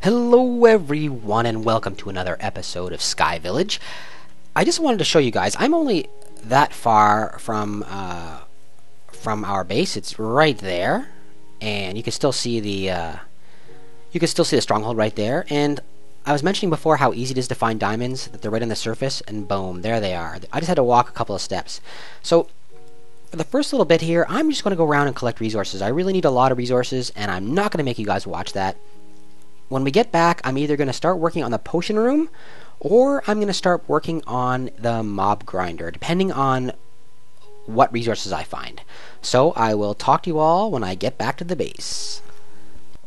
Hello everyone and welcome to another episode of Sky Village. I just wanted to show you guys, I'm only that far from our base. It's right there, and you can still see the stronghold right there. And I was mentioning before how easy it is to find diamonds, that they're right on the surface, and boom, there they are. I just had to walk a couple of steps. So for the first little bit here, I'm just going to go around and collect resources. I really need a lot of resources, and I'm not going to make you guys watch that. When we get back, I'm either going to start working on the potion room, or I'm going to start working on the mob grinder, depending on what resources I find. So I will talk to you all when I get back to the base.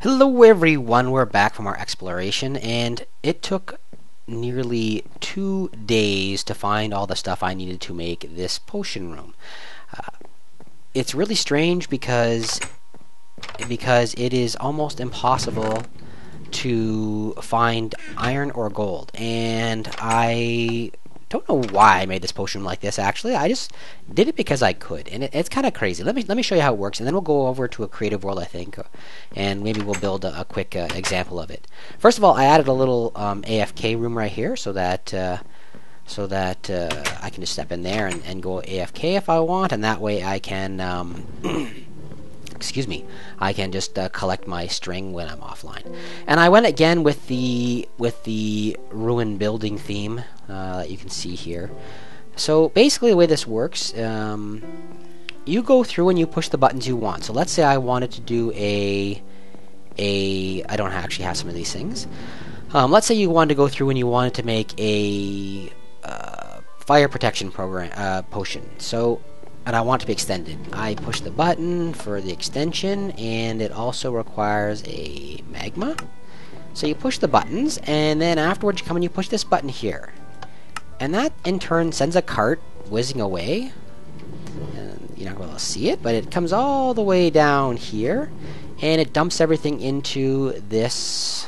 Hello everyone, we're back from our exploration, and it took nearly 2 days to find all the stuff I needed to make this potion room. It's really strange because it is almost impossible to find iron or gold, and I don't know why I made this potion like this. Actually, I just did it because I could, and it's kind of crazy. Let me show you how it works, and then we'll go over to a creative world, I think, and maybe we'll build a quick example of it. First of all, I added a little AFK room right here, so that I can just step in there and go AFK if I want, and that way I can excuse me, I can just collect my string when I'm offline. And I went again with the ruin building theme that you can see here. So basically the way this works, you go through and you push the buttons you want. So let's say I wanted to do I don't actually have some of these things. Let's say you wanted to go through and you wanted to make a fire protection potion. And I want to be extended. I push the button for the extension, and it also requires a magma. So you push the buttons, and then afterwards you come and you push this button here. And that, in turn, sends a cart whizzing away. And you're not going to see it, but it comes all the way down here, and it dumps everything into this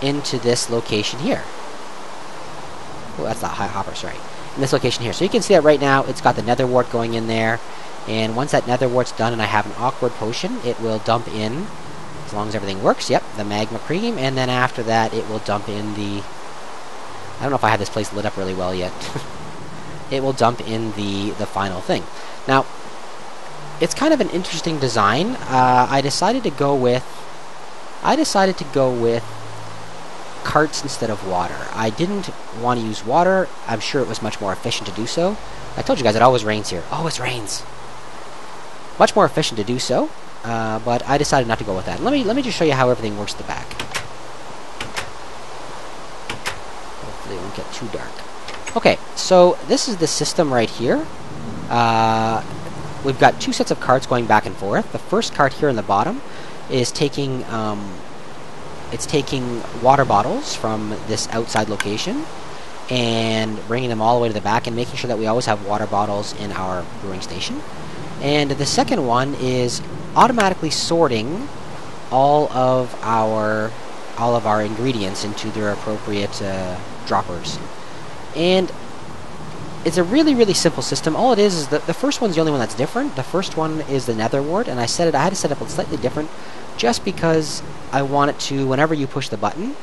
location here. Oh, that's not hopper, sorry. In this location here. So you can see that right now it's got the nether wart going in there, and once that nether wart's done and I have an awkward potion, it will dump in, as long as everything works, yep, the magma cream, and then after that it will dump in I don't know if I have this place lit up really well yet. It will dump in the final thing. Now, it's kind of an interesting design. I decided to go with carts instead of water. I didn't want to use water. I'm sure it was much more efficient to do so. I told you guys it always rains here. Always rains. Much more efficient to do so, but I decided not to go with that. Let me just show you how everything works at the back. Hopefully it won't get too dark. Okay, so this is the system right here. We've got 2 sets of carts going back and forth. The first cart here in the bottom is taking it's taking water bottles from this outside location and bringing them all the way to the back and making sure that we always have water bottles in our brewing station. And the second one is automatically sorting all of our ingredients into their appropriate droppers. And it's a really, really simple system. All it is that the first one's the only one that's different. The first one is the nether wart, and I had to set up it slightly different just because I want it to, whenever you push the button,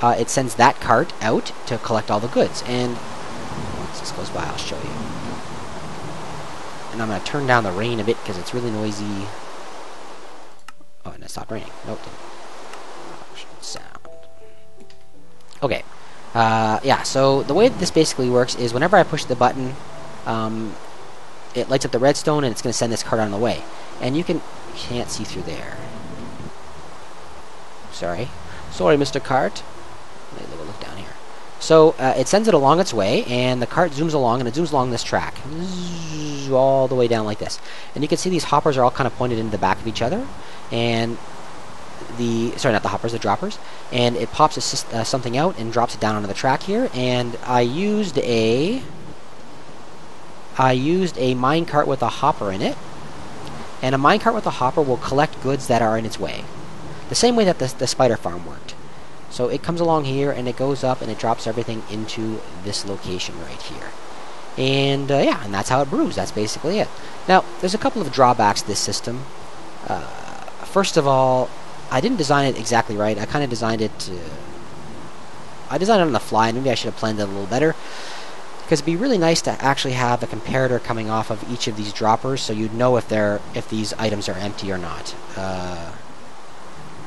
it sends that cart out to collect all the goods. And once this goes by, I'll show you. And I'm going to turn down the rain a bit because it's really noisy. Oh, and it stopped raining. Nope, didn't. Sound. Okay. Yeah, so the way that this basically works is whenever I push the button, it lights up the redstone and it's going to send this cart on the way. And you can't see through there. Sorry, Mr. Cart. Let me look down here. So it sends it along its way, and the cart zooms along, and it zooms along this track, all the way down like this. And you can see these hoppers are all kind of pointed into the back of each other, and sorry, not the hoppers, the droppers. And it pops something out and drops it down onto the track here. And I used a minecart with a hopper in it. And a minecart with a hopper will collect goods that are in its way. The same way that the spider farm worked. So it comes along here, and it goes up, and it drops everything into this location right here. And, yeah, and that's how it brews. That's basically it. Now, there's a couple of drawbacks to this system. First of all, I didn't design it exactly right. I kind of designed it I designed it on the fly, and maybe I should have planned it a little better. Because it'd be really nice to actually have a comparator coming off of each of these droppers, so you'd know if these items are empty or not.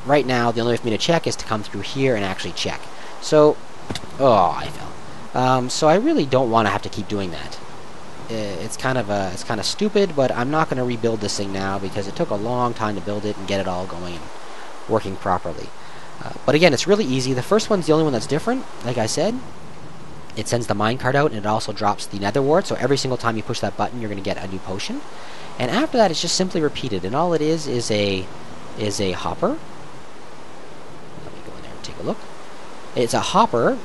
Right now, the only way for me to check is to come through here and actually check. So, oh, I fell. So I really don't want to have to keep doing that. It's kind of stupid, but I'm not going to rebuild this thing now because it took a long time to build it and get it all going and working properly. But again, it's really easy. The first one's the only one that's different. Like I said, it sends the minecart out, and it also drops the nether wart. So every single time you push that button, you're going to get a new potion. And after that, it's just simply repeated. And all it is a hopper. Let me go in there and take a look. It's a hopper.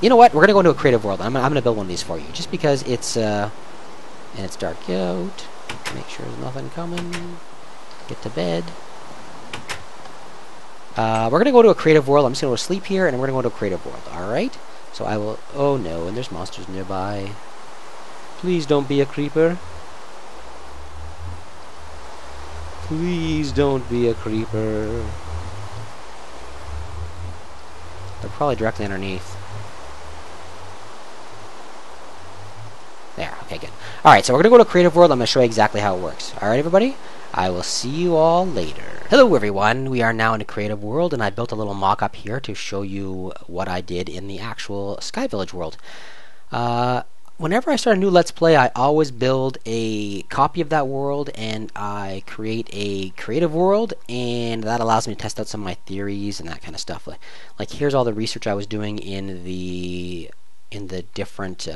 You know what? We're going to go into a creative world. I'm going to build one of these for you, just because it's and it's dark out. Make sure there's nothing coming. Get to bed. We're going to go to a creative world. I'm just going to go to sleep here, and we're going to go to a creative world. All right. So I will... Oh, no, and there's monsters nearby. Please don't be a creeper. Please don't be a creeper. They're probably directly underneath. There, okay, good. Alright, so we're going to go to Creative World. I'm going to show you exactly how it works. Alright, everybody? I will see you all later. Hello, everyone. We are now in the Creative World, and I built a little mock-up here to show you what I did in the actual Sky Village world. Whenever I start a new Let's Play, I always build a copy of that world, and I create a creative world, and that allows me to test out some of my theories and that kind of stuff. Like here's all the research I was doing in the different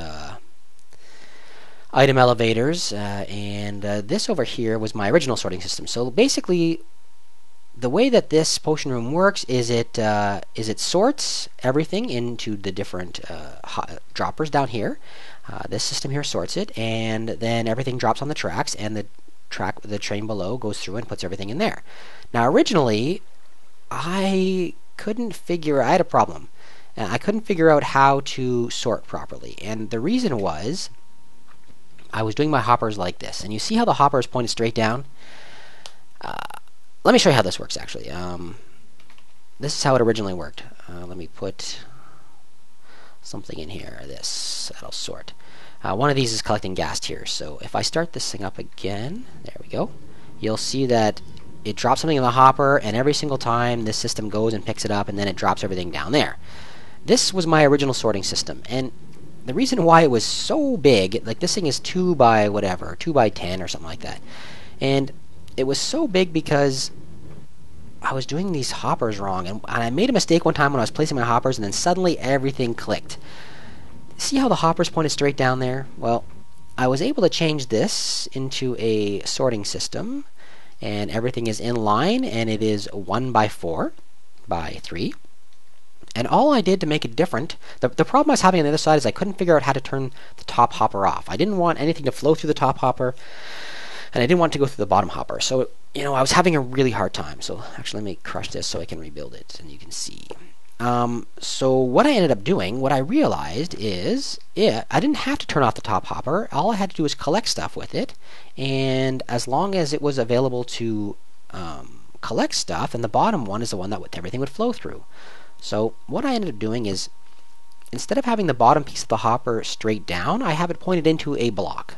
item elevators, and this over here was my original sorting system. So basically, the way that this potion room works is it sorts everything into the different droppers down here. This system here sorts it, and then everything drops on the tracks, and the train below goes through and puts everything in there. Now, originally, I had a problem. I couldn't figure out how to sort properly, and the reason was I was doing my hoppers like this, and you see how the hopper is pointed straight down? Let me show you how this works, actually. This is how it originally worked. Let me put something in here. That'll sort. One of these is collecting gas tiers, so if I start this thing up again, there we go, you'll see that it drops something in the hopper, and every single time this system goes and picks it up, and then it drops everything down there. This was my original sorting system, and the reason why it was so big, like this thing is 2 by whatever, 2 by 10 or something like that, and it was so big because I was doing these hoppers wrong, and I made a mistake one time when I was placing my hoppers, and then suddenly everything clicked. See how the hoppers pointed straight down there? Well, I was able to change this into a sorting system, and everything is in line, and it is 1 by 4 by 3. And all I did to make it different, the problem I was having on the other side is I couldn't figure out how to turn the top hopper off. I didn't want anything to flow through the top hopper, and I didn't want it to go through the bottom hopper. So, I was having a really hard time. So, actually, let me crush this so I can rebuild it, and you can see. So, what I ended up doing, what I realized is, I didn't have to turn off the top hopper. All I had to do was collect stuff with it, and as long as it was available to collect stuff, and the bottom one is the one that everything would flow through. So, what I ended up doing is, instead of having the bottom piece of the hopper straight down, I have it pointed into a block.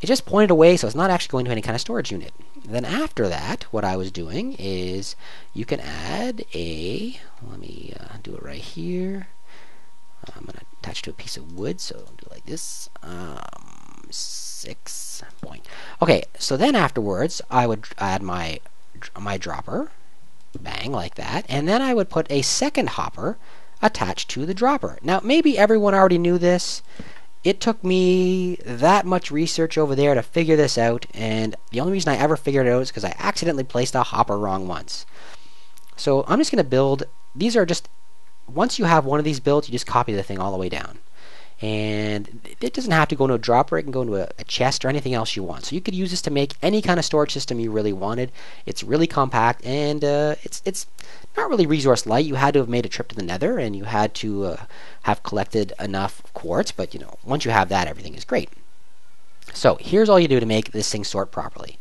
It just pointed away, so it's not actually going to any kind of storage unit. Then after that, what I was doing is you can add let me do it right here. I'm going to attach to a piece of wood, so I'll do it like this. 6 point. Okay, so then afterwards, I would add my dropper, bang, like that, and then I would put a second hopper attached to the dropper. Now, maybe everyone already knew this. It took me that much research over there to figure this out, and the only reason I ever figured it out is because I accidentally placed a hopper wrong once. So I'm just going to build, these are just, once you have one of these built, you just copy the thing all the way down. And it doesn't have to go into a dropper, it can go into a chest or anything else you want. So you could use this to make any kind of storage system you really wanted. It's really compact, and it's not really resource light. You had to have made a trip to the nether, and you had to have collected enough quartz, but once you have that, everything is great. So here's all you do to make this thing sort properly.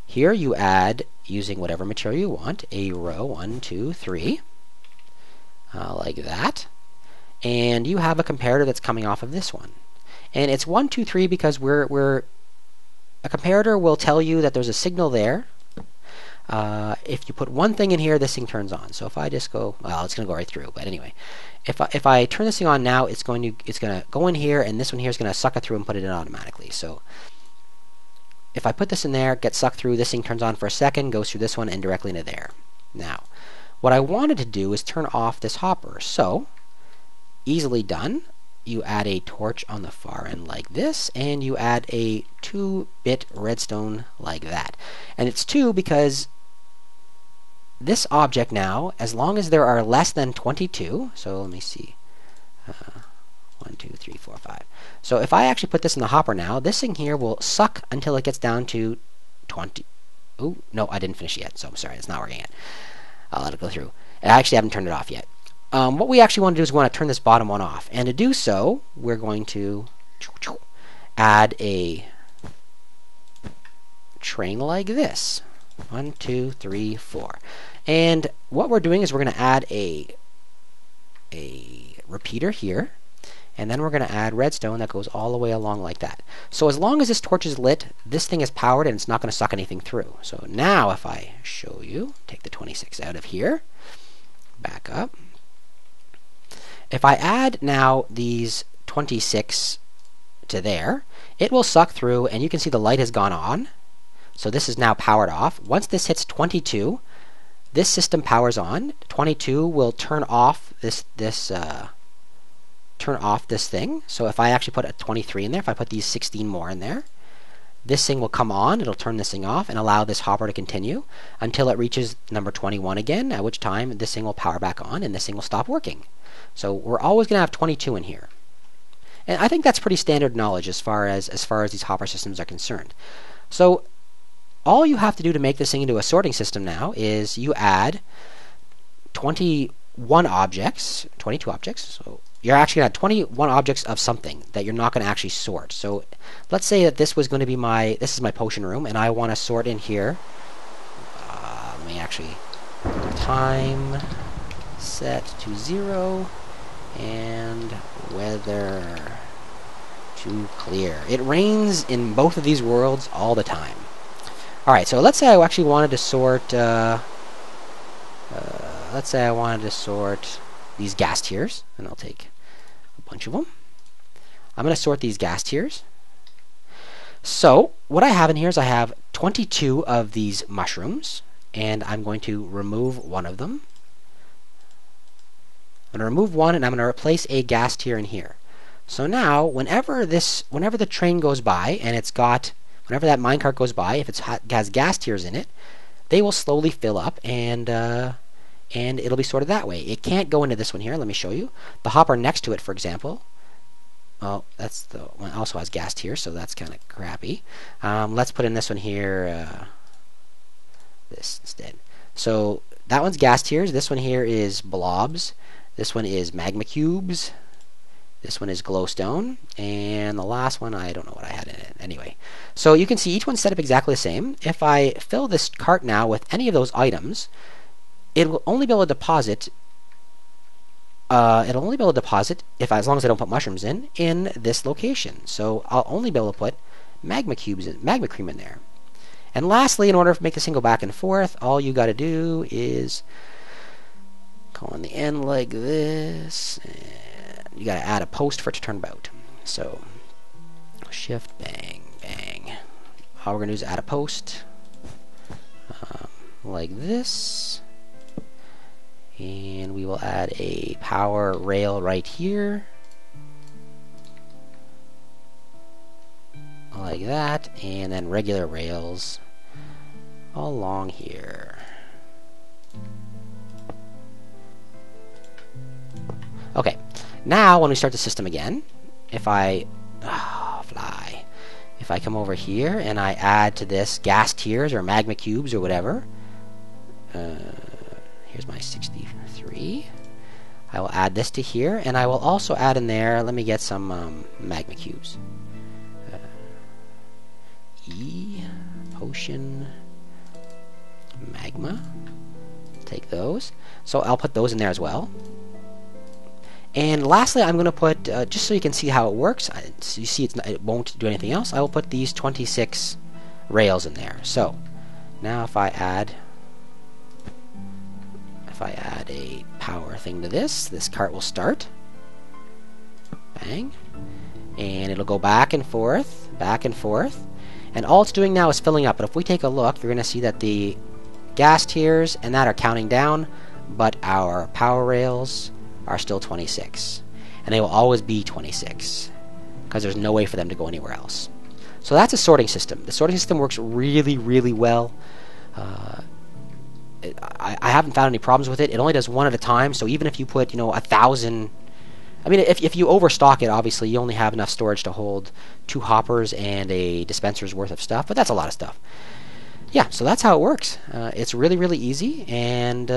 Here you add using whatever material you want, a row 1, 2, 3, like that. And you have a comparator that's coming off of this one. And it's 1, 2, 3 because a comparator will tell you that there's a signal there. If you put one thing in here, this thing turns on. So if I just go, well, it's going to go right through. But anyway, if I turn this thing on now, it's going to go in here, and this one here is going to suck it through and put it in automatically. So if I put this in there, get sucked through, this thing turns on for a second, goes through this one, and directly into there. Now, what I wanted to do is turn off this hopper. So easily done. You add a torch on the far end like this, and you add a 2-bit redstone like that. And it's 2 because this object now, as long as there are less than 22, so let me see, 1, 2, 3, 4, 5. So if I actually put this in the hopper now, this thing here will suck until it gets down to 20. Oh, no, I didn't finish it yet, so I'm sorry, it's not working yet. I'll let it go through. I actually haven't turned it off yet. What we actually want to do is we want to turn this bottom one off. And to do so, we're going to add a train like this. 1, 2, 3, 4. And what we're doing is we're going to add a repeater here. And then we're going to add redstone that goes all the way along like that. So as long as this torch is lit, this thing is powered and it's not going to suck anything through. So now if I show you, take the 26 out of here, back up. If I add now these 26 to there, it will suck through, and you can see the light has gone on. So this is now powered off. Once this hits 22, this system powers on. 22 will turn off this thing. So if I actually put a 23 in there, if I put these 16 more in there, this thing will come on. It'll turn this thing off and allow this hopper to continue until it reaches number 21 again, at which time this thing will power back on and this thing will stop working. So we're always going to have 22 in here. And I think that's pretty standard knowledge as far as these hopper systems are concerned. So all you have to do to make this thing into a sorting system now is you add 21 objects, 22 objects. So you're actually going to have 21 objects of something that you're not going to actually sort. So let's say that this was going to be this is my potion room, and I want to sort in here. Let me actually time set to 0 and weather to clear. It rains in both of these worlds all the time. Alright, so let's say I actually wanted to sort these gas tiers, and I'll take a bunch of them. I'm going to sort these gas tiers. So what I have in here is I have 22 of these mushrooms, and I'm going to remove one of them. I'm going to remove one, and I'm going to replace a gas tier in here. So now, whenever the train goes by, and whenever that minecart goes by, if it has gas tiers in it, they will slowly fill up, and it'll be sorted that way. It can't go into this one here. Let me show you. The hopper next to it, for example. Oh, that's the one also has gas tiers, so that's kind of crappy. Let's put in this one here. This instead. So that one's gas tiers. This one here is blobs. This one is magma cubes. This one is glowstone. And the last one, I don't know what I had in it. Anyway, so you can see each one's set up exactly the same. If I fill this cart now with any of those items, it will only be able to deposit. It'll only be able to deposit as long as I don't put mushrooms in this location. So I'll only be able to put magma cream in there. And lastly, in order to make this thing go back and forth, all you got to do is go on the end like this, and you got to add a post for it to turn about. So shift, bang, bang. All we're going to do is add a post like this. And we will add a power rail right here. Like that. And then regular rails along here. Okay. Now, when we start the system again, if I come over here and I add to this gas tiers or magma cubes or whatever, here's my 63. I will add this to here, and I will also add in there, let me get some magma cubes. Potion magma. Take those. So I'll put those in there as well. And lastly, I'm going to put, just so you can see how it works, so you see it won't do anything else, I will put these 26 rails in there. So now if I add a power thing to this cart will start. Bang. And it'll go back and forth, and all it's doing now is filling up. But if we take a look, you're going to see that the gas tiers and that are counting down, but our power rails are still 26. And they will always be 26, because there's no way for them to go anywhere else. So that's a sorting system. The sorting system works really, really well. I haven't found any problems with it. It only does one at a time, so even if you put, 1,000... I mean, if you overstock it, obviously, you only have enough storage to hold 2 hoppers and a dispenser's worth of stuff, but that's a lot of stuff. Yeah, so that's how it works. It's really, really easy, and,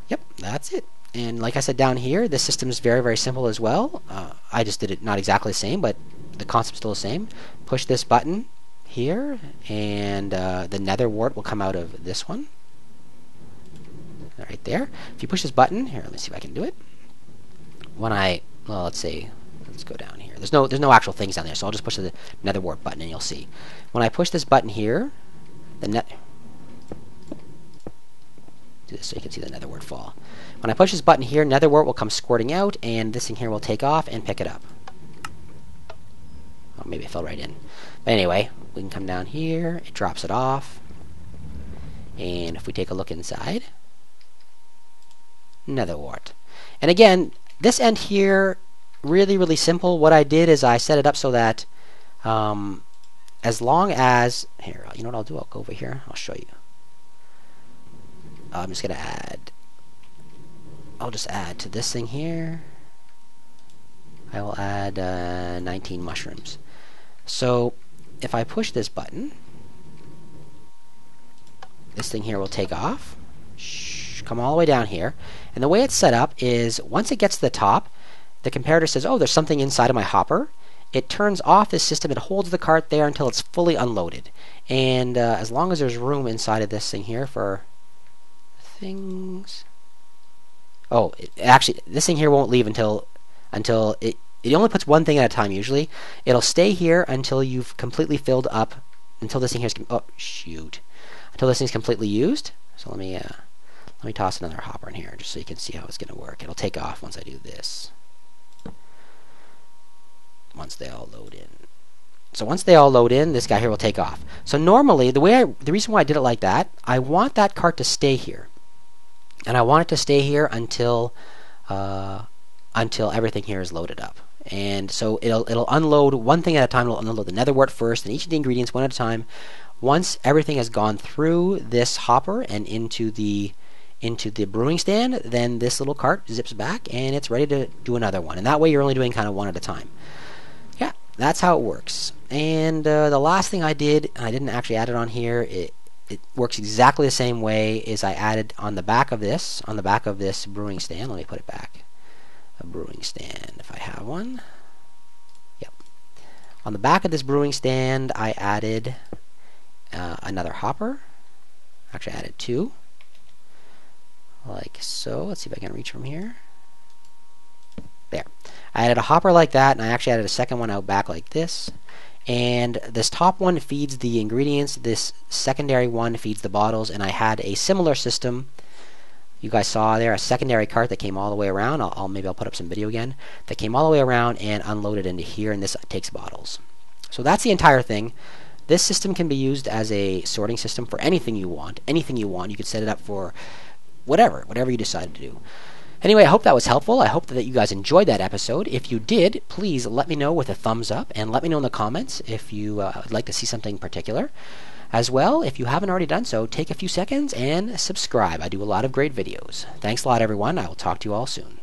yep, that's it. And like I said down here, this system is very, very simple as well. I just did it not exactly the same, but the concept's still the same. Push this button here, and the nether wart will come out of this one. Right there. If you push this button, here, let me see if I can do it. When well, let's go down here. There's no actual things down there, so I'll just push the nether wart button and you'll see. When I push this button here, do this so you can see the nether wart fall. When I push this button here, nether wart will come squirting out, and this thing here will take off and pick it up. Oh, maybe it fell right in. But anyway, we can come down here, it drops it off, and if we take a look inside, nether wart. And again, this end here, really, really simple. What I did is I set it up so that as long as... Here, you know what I'll do? I'll go over here. I'll show you. I'm just going to add... I'll just add to this thing here. I will add 19 mushrooms. So if I push this button, this thing here will take off. Come all the way down here. And the way it's set up is once it gets to the top, the comparator says, oh, there's something inside of my hopper. It turns off this system. It holds the cart there until it's fully unloaded. And as long as there's room inside of this thing here for things... Oh, actually, this thing here won't leave until it only puts one thing at a time usually. It'll stay here until you've completely filled up, until this thing here's... Oh, shoot. Until this thing's completely used. So let me toss another hopper in here just so you can see how it's going to work. It'll take off once I do this. Once they all load in. So once they all load in, this guy here will take off. So normally, the reason why I did it like that, I want that cart to stay here. And I want it to stay here until everything here is loaded up. And so it'll unload one thing at a time. It'll unload the nether wart first, and each of the ingredients one at a time. Once everything has gone through this hopper and into the brewing stand, then this little cart zips back and it's ready to do another one. And that way you're only doing kind of one at a time. Yeah, that's how it works. And the last thing I did, I didn't actually add it on here, it works exactly the same way as I added on the back of this brewing stand. Let me put it back. A brewing stand, if I have one. Yep. On the back of this brewing stand, I added another hopper. Actually, I added 2. Like so. Let's see if I can reach from here. There. I added a hopper like that, and I actually added a second one out back like this. And this top one feeds the ingredients, this secondary one feeds the bottles, and I had a similar system. You guys saw there a secondary cart that came all the way around. Maybe I'll put up some video again. That came all the way around and unloaded into here, and this takes bottles. So that's the entire thing. This system can be used as a sorting system for anything you want. Anything you want. You could set it up for whatever you decide to do. Anyway, I hope that was helpful. I hope that you guys enjoyed that episode. If you did, please let me know with a thumbs up, and let me know in the comments if you would like to see something particular. As well, if you haven't already done so, take a few seconds and subscribe. I do a lot of great videos. Thanks a lot, everyone. I will talk to you all soon.